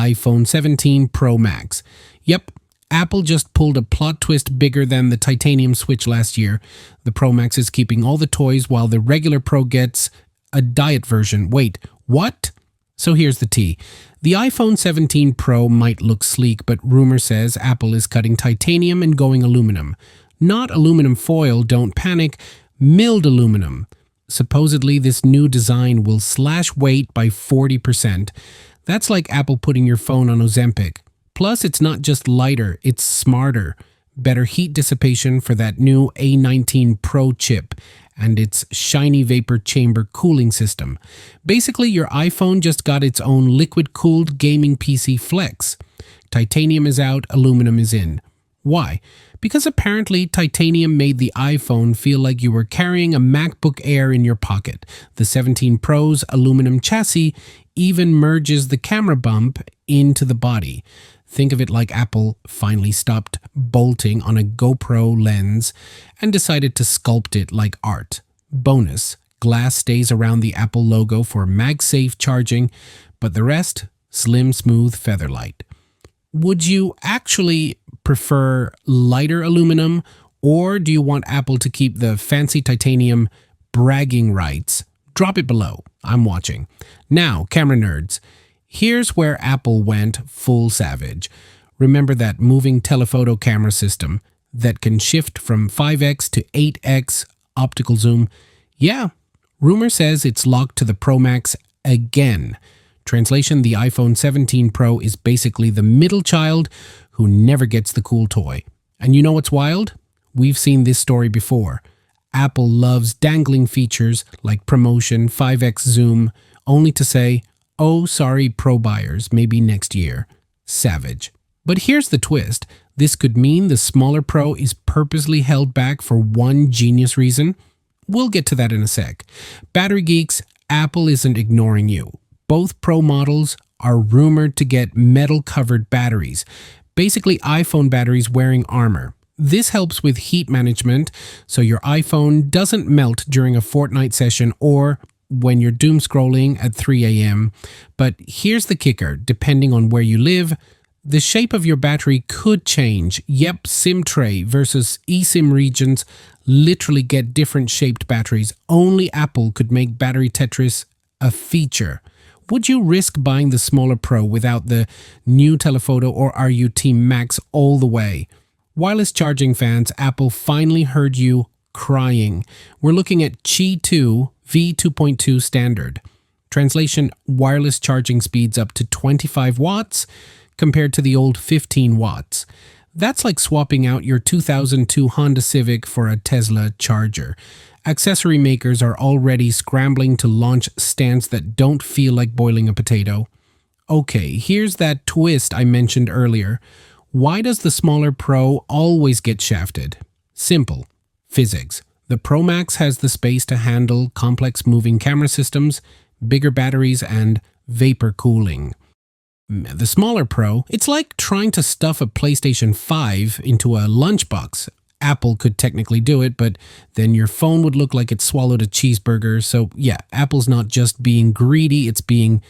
iPhone 17 Pro Max. Yep, Apple just pulled a plot twist bigger than the titanium Switch last year. The Pro Max is keeping all the toys while the regular Pro gets a diet version. Wait, what? So here's the tea. The iPhone 17 Pro might look sleek, but rumor says Apple is cutting titanium and going aluminum. Not aluminum foil, don't panic, milled aluminum. Supposedly, this new design will slash weight by 40%. That's like Apple putting your phone on Ozempic. Plus, it's not just lighter, it's smarter. Better heat dissipation for that new A19 Pro chip and its shiny vapor chamber cooling system. Basically, your iPhone just got its own liquid-cooled gaming PC Flex. Titanium is out, aluminum is in. Why? Because apparently titanium made the iPhone feel like you were carrying a MacBook Air in your pocket. The 17 Pro's aluminum chassis even merges the camera bump into the body. Think of it like Apple finally stopped bolting on a GoPro lens and decided to sculpt it like art. Bonus, glass stays around the Apple logo for MagSafe charging, but the rest, slim, smooth, featherlight. Would you actually prefer lighter aluminum, or do you want Apple to keep the fancy titanium bragging rights? Drop it below. I'm watching. Now, camera nerds. Here's where Apple went full savage. Remember that moving telephoto camera system that can shift from 5x to 8x optical zoom? Yeah, rumor says it's locked to the Pro Max again. Translation, the iPhone 17 Pro is basically the middle child who never gets the cool toy. And you know what's wild? We've seen this story before. Apple loves dangling features like promotion, 5x zoom, only to say, oh, sorry, Pro buyers, maybe next year. Savage. But here's the twist. This could mean the smaller Pro is purposely held back for one genius reason. We'll get to that in a sec. Battery geeks, Apple isn't ignoring you. Both Pro models are rumored to get metal-covered batteries, basically iPhone batteries wearing armor. This helps with heat management, so your iPhone doesn't melt during a Fortnite session or when you're doom scrolling at 3 a.m. But here's the kicker, depending on where you live, the shape of your battery could change. Yep, SIM tray versus eSIM regions literally get different shaped batteries. Only Apple could make battery Tetris a feature. Would you risk buying the smaller Pro without the new telephoto, or are you Team Max all the way? Wireless charging fans, Apple finally heard you crying. We're looking at Qi 2 V2.2 standard. Translation, wireless charging speeds up to 25 watts compared to the old 15 watts. That's like swapping out your 2002 Honda Civic for a Tesla charger. Accessory makers are already scrambling to launch stands that don't feel like boiling a potato. Okay, here's that twist I mentioned earlier. Why does the smaller Pro always get shafted? Simple. Physics. The Pro Max has the space to handle complex moving camera systems, bigger batteries, and vapor cooling. The smaller Pro, it's like trying to stuff a PlayStation 5 into a lunchbox. Apple could technically do it, but then your phone would look like it swallowed a cheeseburger. So yeah, Apple's not just being greedy, it's being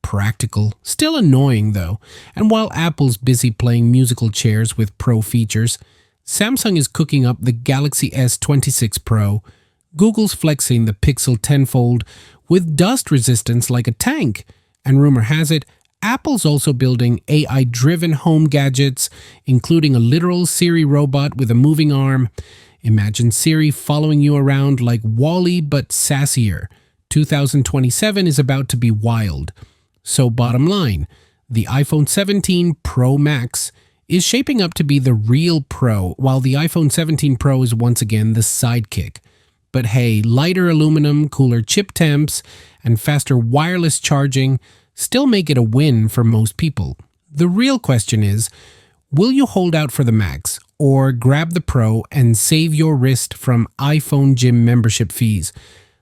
practical. Still annoying though. And while Apple's busy playing musical chairs with Pro features, Samsung is cooking up the Galaxy S26 Pro. Google's flexing the Pixel 10 Fold with dust resistance like a tank. And rumor has it, Apple's also building AI-driven home gadgets, including a literal Siri robot with a moving arm. Imagine Siri following you around like WALL-E but sassier. 2027 is about to be wild. So bottom line, the iPhone 17 Pro Max is shaping up to be the real Pro, while the iPhone 17 Pro is once again the sidekick. But hey, lighter aluminum, cooler chip temps, and faster wireless charging still make it a win for most people. The real question is, will you hold out for the Max or grab the Pro and save your wrist from iPhone gym membership fees?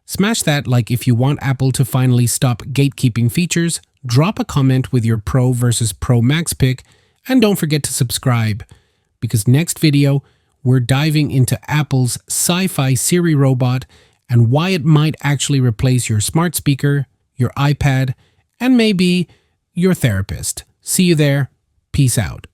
Smash that like if you want Apple to finally stop gatekeeping features, drop a comment with your Pro versus Pro Max pick, and don't forget to subscribe, because next video, we're diving into Apple's sci-fi Siri robot and why it might actually replace your smart speaker, your iPad, and maybe your therapist. See you there. Peace out.